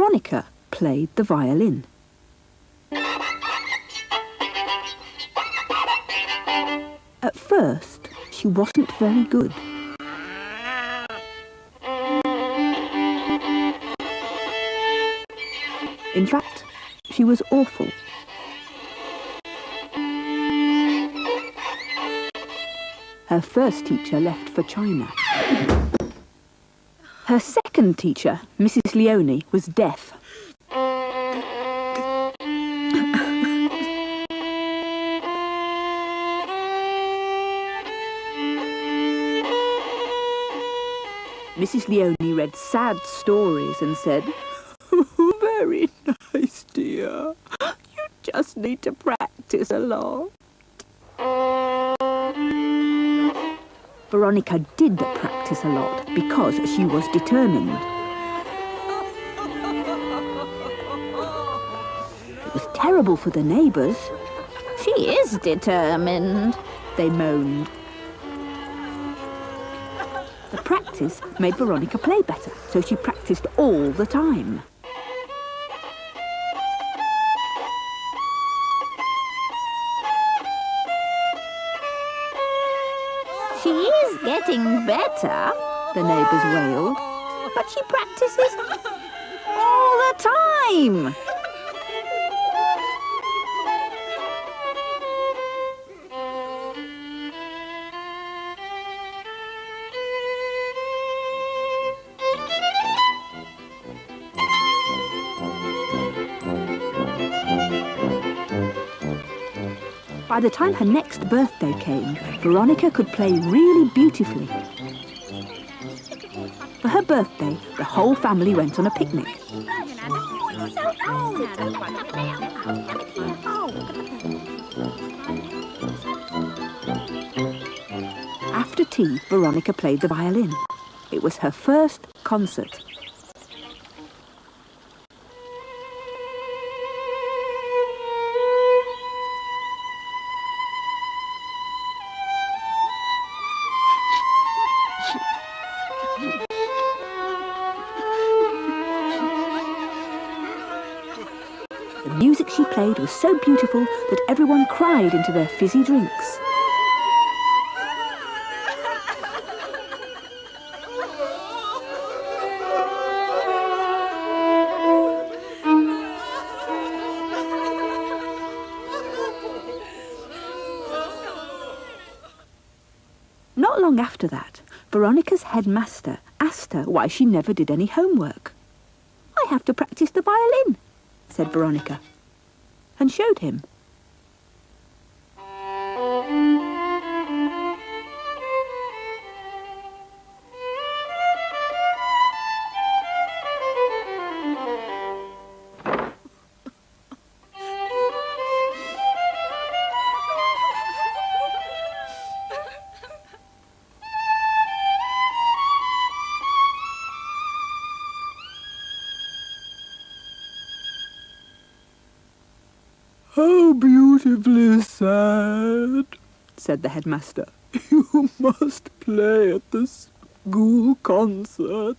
Veronica played the violin. At first, she wasn't very good. In fact, she was awful. Her first teacher left for China. Her second teacher, Mrs. Leone, was deaf. Mrs. Leone read sad stories and said, "Very nice, dear. You just need to practice a lot." Veronica did practice a lot because she was determined. It was terrible for the neighbours. "She is determined," they moaned. The practice made Veronica play better, so she practiced all the time. "She is getting better," the neighbours wailed, "but she practices all the time." By the time her next birthday came, Veronica could play really beautifully. For her birthday, the whole family went on a picnic. After tea, Veronica played the violin. It was her first concert. The music she played was so beautiful that everyone cried into their fizzy drinks. Not long after that, Veronica's headmaster asked her why she never did any homework. "I have to practice the violin," said Veronica, and showed him. "How beautifully sad," said the headmaster. "You must play at the school concert."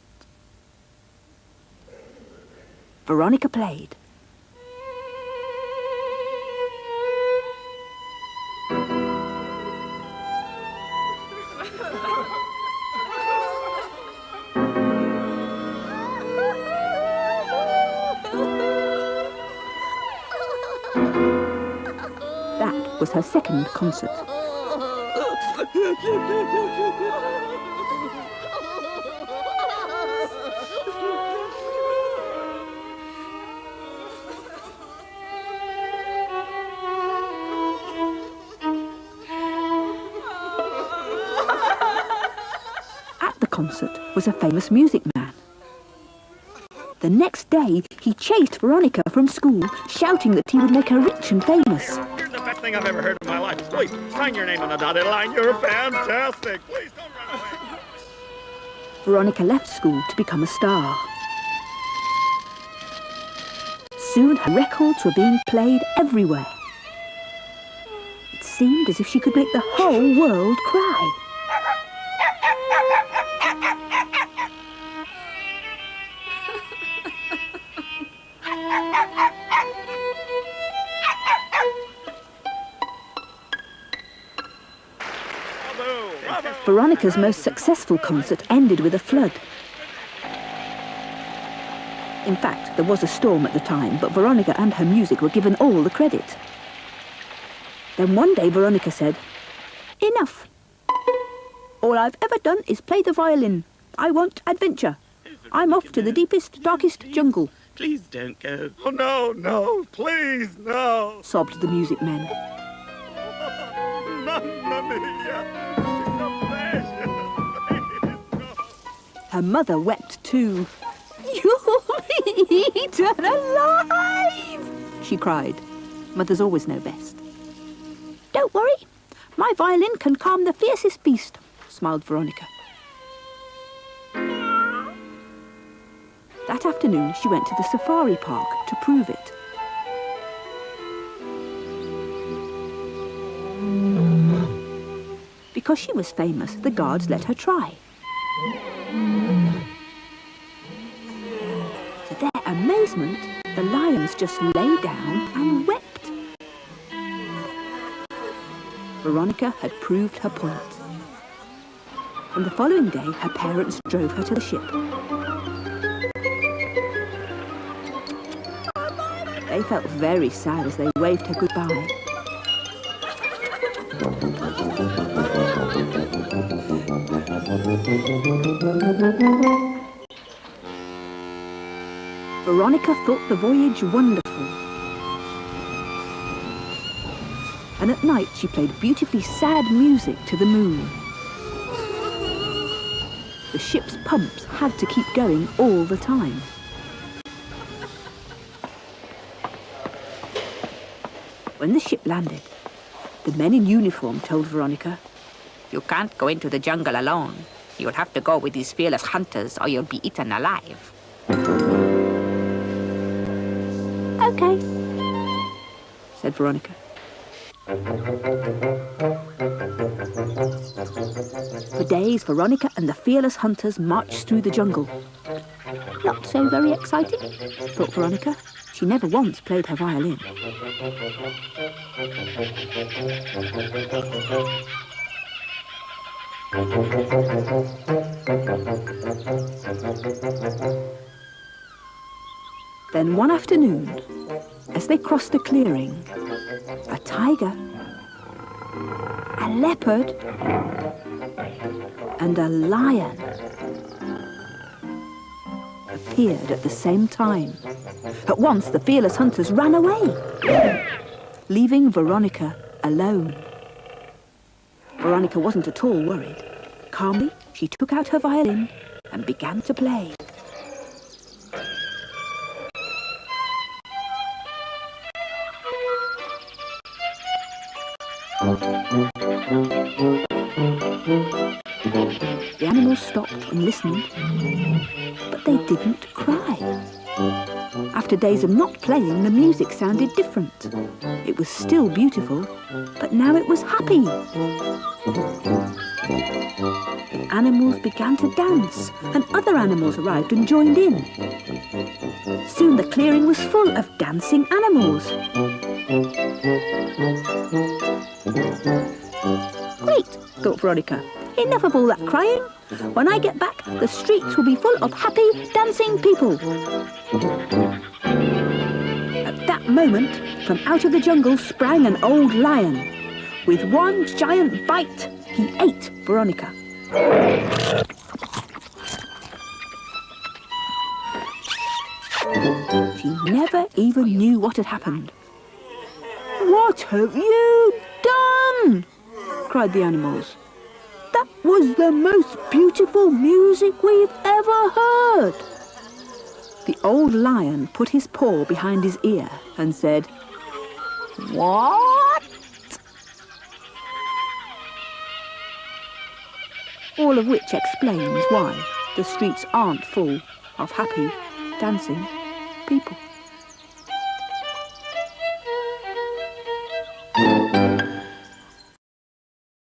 Veronica played. That was her second concert. At the concert was a famous music man. The next day, he chased Veronica from school, shouting that he would make her rich and famous. "You're the best thing I've ever heard in my life. Please, sign your name on the dotted line. You're fantastic. Please don't run away." Veronica left school to become a star. Soon her records were being played everywhere. It seemed as if she could make the whole world cry. Bravo! Veronica's most successful concert ended with a flood. In fact, there was a storm at the time, but Veronica and her music were given all the credit. Then one day Veronica said, "Enough. All I've ever done is play the violin. I want adventure. I'm off to the deepest, darkest jungle." Please don't go. Oh, no, no, please, no. Sobbed the music men. Mamma mia. She's so precious. Please, no. Her mother wept too. "You'll be eaten alive!" she cried. Mothers always know best. "Don't worry. My violin can calm the fiercest beast," smiled Veronica. That afternoon, she went to the safari park to prove it. Because she was famous, the guards let her try. To their amazement, the lions just lay down and wept. Veronica had proved her point. And the following day, her parents drove her to the ship. They felt very sad as they waved her goodbye. Veronica thought the voyage wonderful. And at night she played beautifully sad music to the moon. The ship's pumps had to keep going all the time. When the ship landed, the men in uniform told Veronica, "You can't go into the jungle alone. You'll have to go with these fearless hunters or you'll be eaten alive." "Okay," said Veronica. For days, Veronica and the fearless hunters marched through the jungle. Not so very exciting, thought Veronica. She never once played her violin. Then one afternoon, as they crossed a clearing, a tiger, a leopard, and a lion appeared at the same time. At once, the fearless hunters ran away, leaving Veronica alone. Veronica wasn't at all worried. Calmly, she took out her violin and began to play. The animals stopped and listened, but they didn't cry. After days of not playing, the music sounded different. It was still beautiful, but now it was happy. The animals began to dance, and other animals arrived and joined in. Soon the clearing was full of dancing animals. Great, thought Veronica. Enough of all that crying. When I get back, the streets will be full of happy, dancing people. At that moment, from out of the jungle sprang an old lion. With one giant bite, he ate Veronica. She never even knew what had happened. "What have you done?" cried the animals. "That was the most beautiful music we've ever heard." The old lion put his paw behind his ear and said, "What?" All of which explains why the streets aren't full of happy, dancing people.